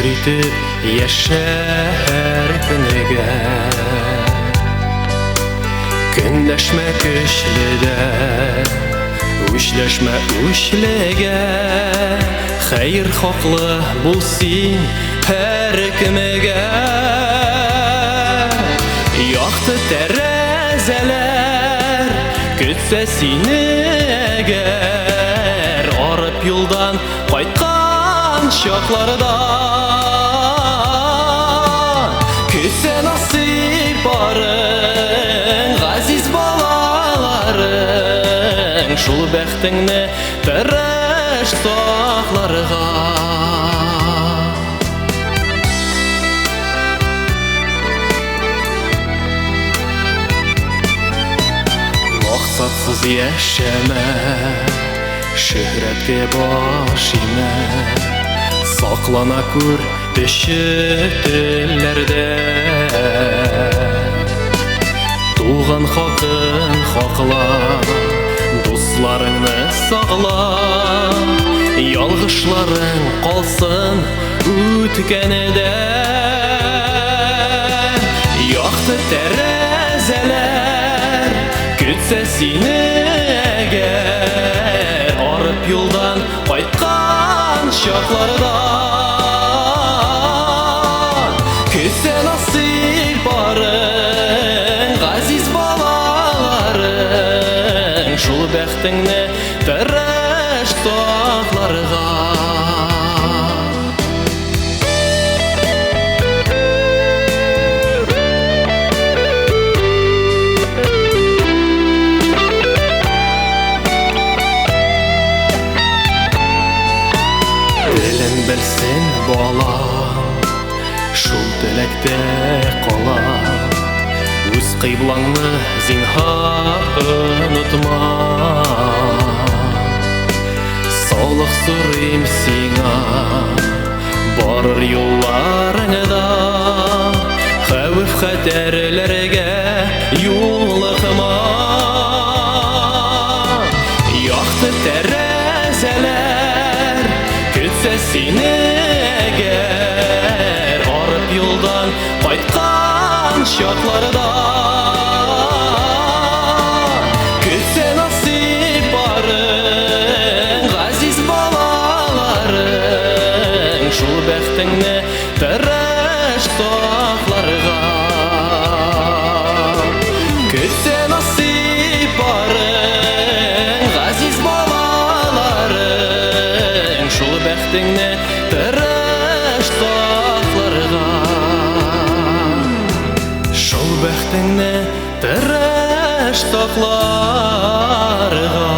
Шүкір итеп яшәр күнегә, Көнләшмә көчледә, Үчләшмә үчлегә, Хәйр хаклы булсын һәр кемегә. Якты тәрәзәләр көтсә сине әгәр, Арып юлдан кайткан чакларда. Көтсә насыйп барың, газиз балаларың, Шул бәхтеңне тырыш сакларга. Максатсыз яшәмә, шөһрәткә баш имә, Саклана күр төче телләрдә. Туган хакын хакла, дусларыңны сагла, Ялгышларың калсын үткәнедә. Якты тәрәзәләр көтсә сине әгәр, Арып юлдан кайткан чакларда. Көтсә насыйп барың, газиз балаларың, Шул бәхтеңне тырыш сакларга. Телен белсен балам, Шул теләктә кала, Үз кыйблаңны зинһар онытма. Саулык сорыйм сиңа барыр юлларыңда, Хәвеф хәтәрләргә юлыкма. Якты тәрәзәләр көтсә сине әгәр, Арып юлдан кайткан чакларда. Көтсә насыйп барың, газиз балаларың, Шул бәхтеңне тырыш сакларга. Көтсә насыйп барың, газиз балаларың, Шул бәхтеңне тырыш сакларга. Шул бәхтеңне тырыш сакларга.